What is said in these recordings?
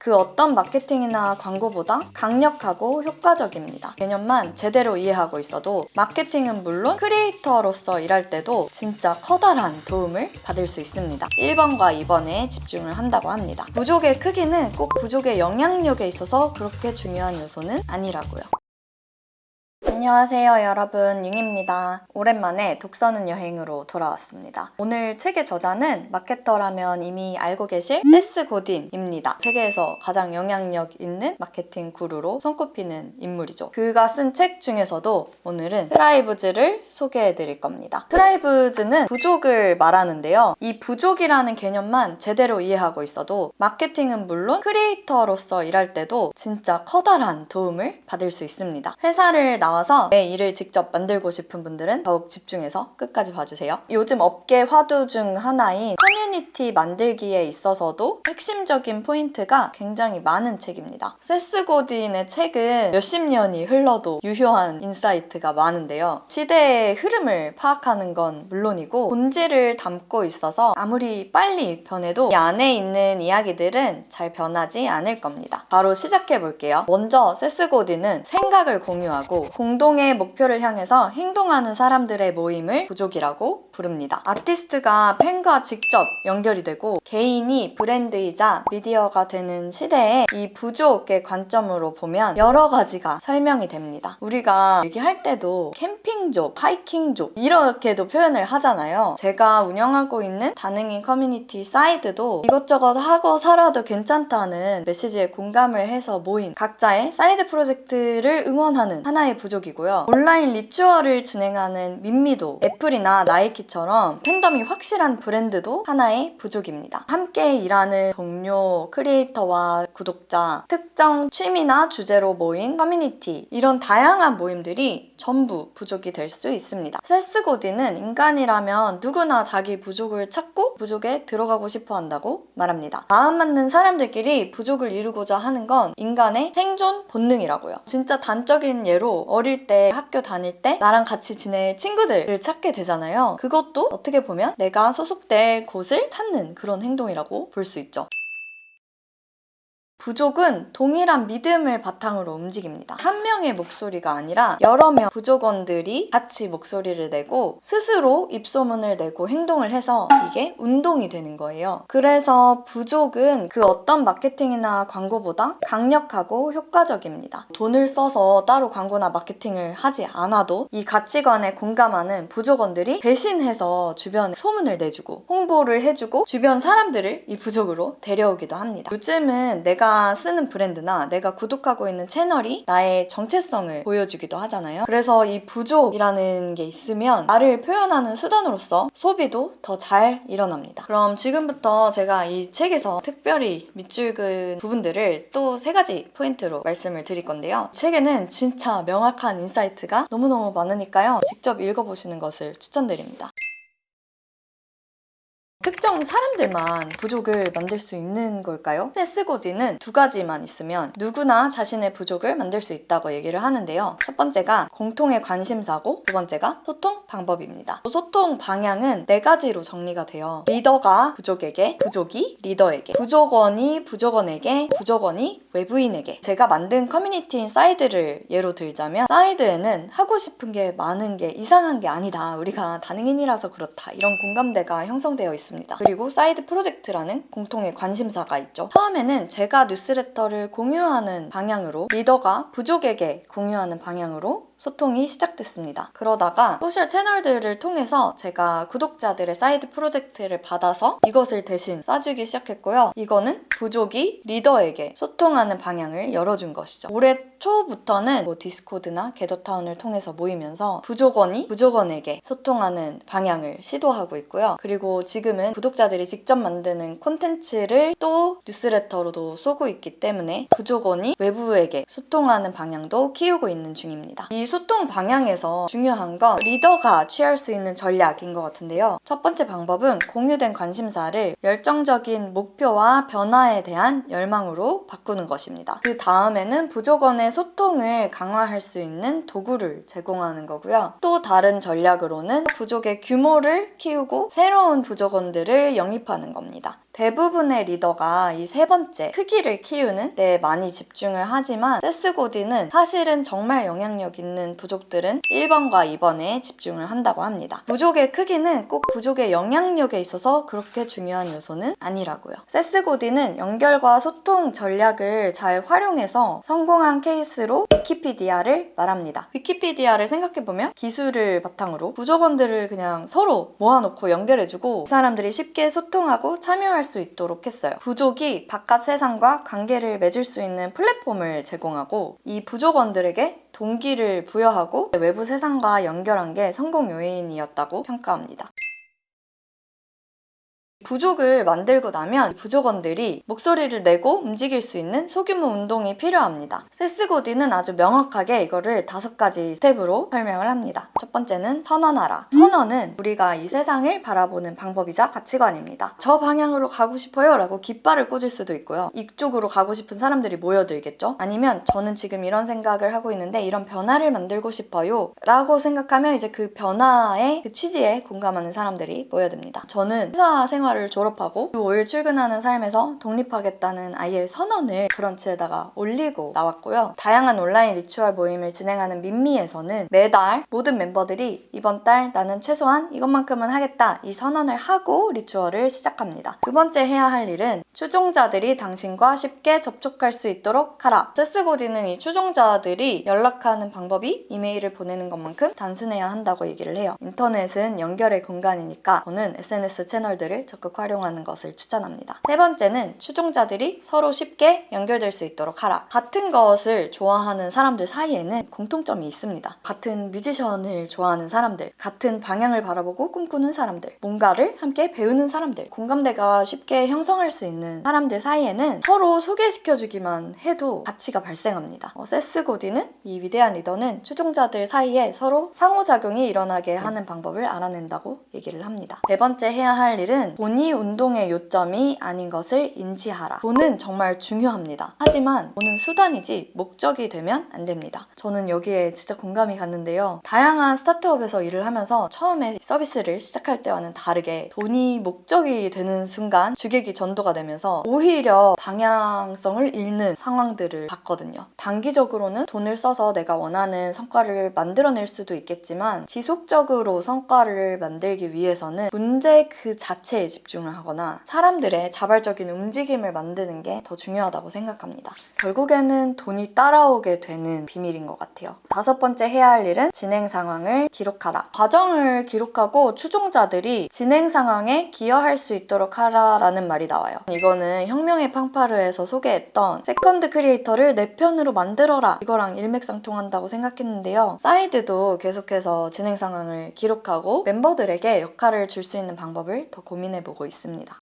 그 어떤 마케팅이나 광고보다 강력하고 효과적입니다. 개념만 제대로 이해하고 있어도 마케팅은 물론 크리에이터로서 일할 때도 진짜 커다란 도움을 받을 수 있습니다. 1번과 2번에 집중을 한다고 합니다. 부족의 크기는 꼭 부족의 영향력에 있어서 그렇게 중요한 요소는 아니라고요. 안녕하세요 여러분, 융입니다. 오랜만에 독서는 여행으로 돌아왔습니다. 오늘 책의 저자는 마케터라면 이미 알고 계실 세스 고딘입니다. 세계에서 가장 영향력 있는 마케팅 구루로 손꼽히는 인물이죠. 그가 쓴 책 중에서도 오늘은 트라이브즈를 소개해 드릴 겁니다. 트라이브즈는 부족을 말하는데요. 이 부족이라는 개념만 제대로 이해하고 있어도 마케팅은 물론 크리에이터로서 일할 때도 진짜 커다란 도움을 받을 수 있습니다. 회사를 나와서 내 일을 직접 만들고 싶은 분들은 더욱 집중해서 끝까지 봐주세요. 요즘 업계 화두 중 하나인 커뮤니티 만들기에 있어서도 핵심적인 포인트가 굉장히 많은 책입니다. 세스 고딘의 책은 몇십 년이 흘러도 유효한 인사이트가 많은데요. 시대의 흐름을 파악하는 건 물론이고 본질을 담고 있어서 아무리 빨리 변해도 이 안에 있는 이야기들은 잘 변하지 않을 겁니다. 바로 시작해 볼게요. 먼저 세스 고딘은 생각을 공유하고 공동의 목표를 향해서 행동하는 사람들의 모임을 부족이라고 부릅니다. 아티스트가 팬과 직접 연결이 되고 개인이 브랜드이자 미디어가 되는 시대에 이 부족의 관점으로 보면 여러 가지가 설명이 됩니다. 우리가 얘기할 때도 캠핑족, 하이킹족 이렇게도 표현을 하잖아요. 제가 운영하고 있는 다능인 커뮤니티 사이드도 이것저것 하고 살아도 괜찮다는 메시지에 공감을 해서 모인 각자의 사이드 프로젝트를 응원하는 하나의 부족이고요. 온라인 리추얼을 진행하는 민미도, 애플이나 나이키처럼 팬덤이 확실한 브랜드도 하나의 부족입니다. 함께 일하는 동료, 크리에이터와 구독자, 특정 취미나 주제로 모인 커뮤니티, 이런 다양한 모임들이 전부 부족이 될 수 있습니다. 세스 고딘은 인간이라면 누구나 자기 부족을 찾고 부족에 들어가고 싶어 한다고 말합니다. 마음 맞는 사람들끼리 부족을 이루고자 하는 건 인간의 생존 본능이라고요. 진짜 단적인 예로 어릴 때 학교 다닐 때 나랑 같이 지낼 친구들을 찾게 되잖아요. 그것도 어떻게 보면 내가 소속될 곳을 찾는 그런 행동이라고 볼 수 있죠. 부족은 동일한 믿음을 바탕으로 움직입니다. 한 명의 목소리가 아니라 여러 명 부족원들이 같이 목소리를 내고 스스로 입소문을 내고 행동을 해서 이게 운동이 되는 거예요. 그래서 부족은 그 어떤 마케팅이나 광고보다 강력하고 효과적입니다. 돈을 써서 따로 광고나 마케팅을 하지 않아도 이 가치관에 공감하는 부족원들이 대신해서 주변에 소문을 내주고 홍보를 해주고 주변 사람들을 이 부족으로 데려오기도 합니다. 요즘은 내가 쓰는 브랜드나 내가 구독하고 있는 채널이 나의 정체성을 보여주기도 하잖아요. 그래서 이 부족이라는 게 있으면 나를 표현하는 수단으로서 소비도 더 잘 일어납니다. 그럼 지금부터 제가 이 책에서 특별히 밑줄 그은 부분들을 또 3가지 포인트로 말씀을 드릴 건데요. 책에는 진짜 명확한 인사이트가 너무너무 많으니까요. 직접 읽어보시는 것을 추천드립니다. 특정 사람들만 부족을 만들 수 있는 걸까요? 세스 고딘은 2가지만 있으면 누구나 자신의 부족을 만들 수 있다고 얘기를 하는데요. 첫 번째가 공통의 관심사고, 두 번째가 소통 방법입니다. 소통 방향은 4가지로 정리가 돼요. 리더가 부족에게, 부족이 리더에게, 부족원이 부족원에게, 부족원이 외부인에게. 제가 만든 커뮤니티인 사이드를 예로 들자면 사이드에는 하고 싶은 게 많은 게 이상한 게 아니다. 우리가 다능인이라서 그렇다. 이런 공감대가 형성되어 있습니다. 그리고 사이드 프로젝트라는 공통의 관심사가 있죠. 처음에는 제가 뉴스레터를 공유하는 방향으로, 리더가 부족에게 공유하는 방향으로 소통이 시작됐습니다. 그러다가 소셜 채널들을 통해서 제가 구독자들의 사이드 프로젝트를 받아서 이것을 대신 쏴주기 시작했고요. 이거는 부족이 리더에게 소통하는 방향을 열어준 것이죠. 올해 초부터는 디스코드나 게더타운을 통해서 모이면서 부족원이 부족원에게 소통하는 방향을 시도하고 있고요. 그리고 지금은 구독자들이 직접 만드는 콘텐츠를 또 뉴스레터로도 쏘고 있기 때문에 부족원이 외부에게 소통하는 방향도 키우고 있는 중입니다. 이 소통 방향에서 중요한 건 리더가 취할 수 있는 전략인 것 같은데요. 첫 번째 방법은 공유된 관심사를 열정적인 목표와 변화에 대한 열망으로 바꾸는 것입니다. 그 다음에는 부족원의 소통을 강화할 수 있는 도구를 제공하는 거고요. 또 다른 전략으로는 부족의 규모를 키우고 새로운 부족원들을 영입하는 겁니다. 대부분의 리더가 이 세 번째 크기를 키우는 데 많이 집중을 하지만 세스 고딘은 사실은 정말 영향력 있는 부족들은 1번과 2번에 집중을 한다고 합니다. 부족의 크기는 꼭 부족의 영향력에 있어서 그렇게 중요한 요소는 아니라고요. 세스 고딘은 연결과 소통 전략을 잘 활용해서 성공한 케이스로 위키피디아를 말합니다. 위키피디아를 생각해보면 기술을 바탕으로 부족원들을 그냥 서로 모아놓고 연결해주고 그 사람들이 쉽게 소통하고 참여할 수 있도록 했어요. 부족이 바깥 세상과 관계를 맺을 수 있는 플랫폼을 제공하고 이 부족원들에게 동기를 부여하고 외부 세상과 연결한 게 성공 요인이었다고 평가합니다. 부족을 만들고 나면 부족원들이 목소리를 내고 움직일 수 있는 소규모 운동이 필요합니다. 세스 고딘은 아주 명확하게 이거를 5가지 스텝으로 설명을 합니다. 첫 번째는 선언하라. 선언은 우리가 이 세상을 바라보는 방법이자 가치관입니다. 저 방향으로 가고 싶어요 라고 깃발을 꽂을 수도 있고요. 이쪽으로 가고 싶은 사람들이 모여들겠죠. 아니면 저는 지금 이런 생각을 하고 있는데 이런 변화를 만들고 싶어요 라고 생각하면 이제 그 변화의 그 취지에 공감하는 사람들이 모여듭니다. 저는 회사 생활을 졸업하고 주 5일 출근하는 삶에서 독립하겠다는 아이의 선언을 브런치에다가 올리고 나왔고요. 다양한 온라인 리추얼 모임을 진행하는 민미에서는 매달 모든 멤버들이 이번 달 나는 최소한 이것만큼은 하겠다 이 선언을 하고 리추얼을 시작합니다. 두 번째 해야 할 일은 추종자들이 당신과 쉽게 접촉할 수 있도록 하라. 세스 고딘은 이 추종자들이 연락하는 방법이 이메일을 보내는 것만큼 단순해야 한다고 얘기를 해요. 인터넷은 연결의 공간이니까 저는 SNS 채널들을 적극 활용하는 것을 추천합니다. 세 번째는 추종자들이 서로 쉽게 연결될 수 있도록 하라. 같은 것을 좋아하는 사람들 사이에는 공통점이 있습니다. 같은 뮤지션을 좋아하는 사람들, 같은 방향을 바라보고 꿈꾸는 사람들, 뭔가를 함께 배우는 사람들, 공감대가 쉽게 형성할 수 있는 사람들 사이에는 서로 소개시켜주기만 해도 가치가 발생합니다. 세스 고딘은 이 위대한 리더는 추종자들 사이에 서로 상호작용이 일어나게 하는 방법을 알아낸다고 얘기를 합니다. 네 번째 해야 할 일은 돈이 운동의 요점이 아닌 것을 인지하라. 돈은 정말 중요합니다. 하지만 돈은 수단이지 목적이 되면 안 됩니다. 저는 여기에 진짜 공감이 갔는데요. 다양한 스타트업에서 일을 하면서 처음에 서비스를 시작할 때와는 다르게 돈이 목적이 되는 순간 주객이 전도가 되면서 오히려 방향성을 잃는 상황들을 봤거든요. 단기적으로는 돈을 써서 내가 원하는 성과를 만들어낼 수도 있겠지만 지속적으로 성과를 만들기 위해서는 문제 그 자체에 집중을 하거나 사람들의 자발적인 움직임을 만드는 게 더 중요하다고 생각합니다. 결국에는 돈이 따라오게 되는 비밀인 것 같아요. 다섯 번째 해야 할 일은 진행 상황을 기록하라. 과정을 기록하고 추종자들이 진행 상황에 기여할 수 있도록 하라라는 말이 나와요. 이거는 혁명의 팡파르에서 소개했던 세컨드 크리에이터를 내 편으로 만들어라 이거랑 일맥상통한다고 생각했는데요. 사이드도 계속해서 진행 상황을 기록하고 멤버들에게 역할을 줄 수 있는 방법을 더 고민해보고 있습니다.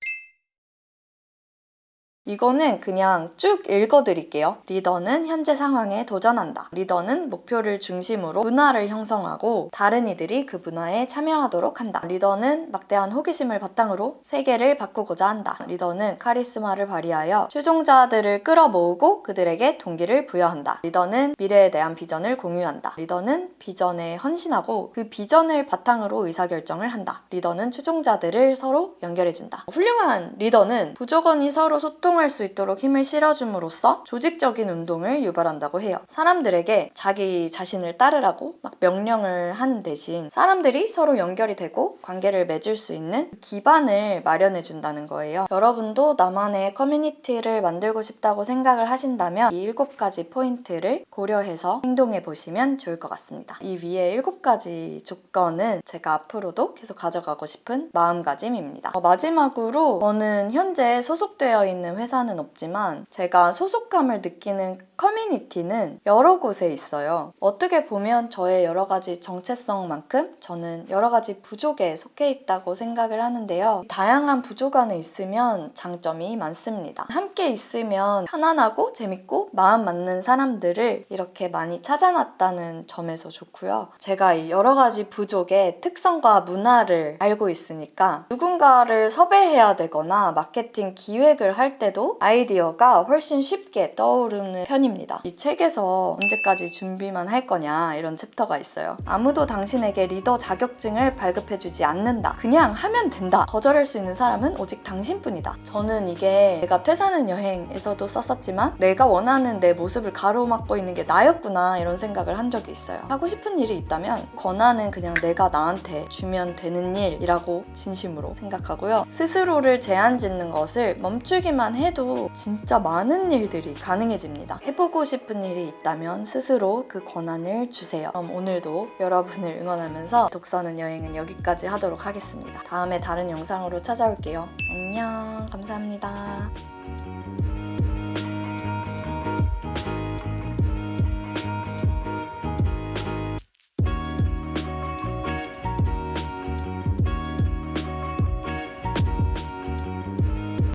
이거는 그냥 쭉 읽어드릴게요. 리더는 현재 상황에 도전한다. 리더는 목표를 중심으로 문화를 형성하고 다른 이들이 그 문화에 참여하도록 한다. 리더는 막대한 호기심을 바탕으로 세계를 바꾸고자 한다. 리더는 카리스마를 발휘하여 추종자들을 끌어모으고 그들에게 동기를 부여한다. 리더는 미래에 대한 비전을 공유한다. 리더는 비전에 헌신하고 그 비전을 바탕으로 의사결정을 한다. 리더는 추종자들을 서로 연결해준다. 훌륭한 리더는 부족원이 서로 소통할 수 있도록 힘을 실어줌으로써 조직적인 운동을 유발한다고 해요. 사람들에게 자기 자신을 따르라고 막 명령을 하는 대신 사람들이 서로 연결이 되고 관계를 맺을 수 있는 기반을 마련해준다는 거예요. 여러분도 나만의 커뮤니티를 만들고 싶다고 생각을 하신다면 이 7가지 포인트를 고려해서 행동해 보시면 좋을 것 같습니다. 이 위에 7가지 조건은 제가 앞으로도 계속 가져가고 싶은 마음가짐입니다. 마지막으로 저는 현재 소속되어 있는 회사는 없지만 제가 소속감을 느끼는 커뮤니티는 여러 곳에 있어요. 어떻게 보면 저의 여러 가지 정체성만큼 저는 여러 가지 부족에 속해 있다고 생각을 하는데요. 다양한 부족 안에 있으면 장점이 많습니다. 함께 있으면 편안하고 재밌고 마음 맞는 사람들을 이렇게 많이 찾아놨다는 점에서 좋고요. 제가 이 여러 가지 부족의 특성과 문화를 알고 있으니까 누군가를 섭외해야 되거나 마케팅 기획을 할 때도 해도 아이디어가 훨씬 쉽게 떠오르는 편입니다. 이 책에서 언제까지 준비만 할 거냐 이런 챕터가 있어요. 아무도 당신에게 리더 자격증을 발급해주지 않는다. 그냥 하면 된다. 거절할 수 있는 사람은 오직 당신뿐이다. 저는 이게 제가 퇴사하는 여행에서도 썼었지만 내가 원하는 내 모습을 가로막고 있는 게 나였구나 이런 생각을 한 적이 있어요. 하고 싶은 일이 있다면 권한은 그냥 내가 나한테 주면 되는 일이라고 진심으로 생각하고요. 스스로를 제한 짓는 것을 멈추기만 해도 진짜 많은 일들이 가능해집니다. 해보고 싶은 일이 있다면 스스로 그 권한을 주세요. 그럼 오늘도 여러분을 응원하면서 독서는 여행은 여기까지 하도록 하겠습니다. 다음에 다른 영상으로 찾아올게요. 안녕. 감사합니다.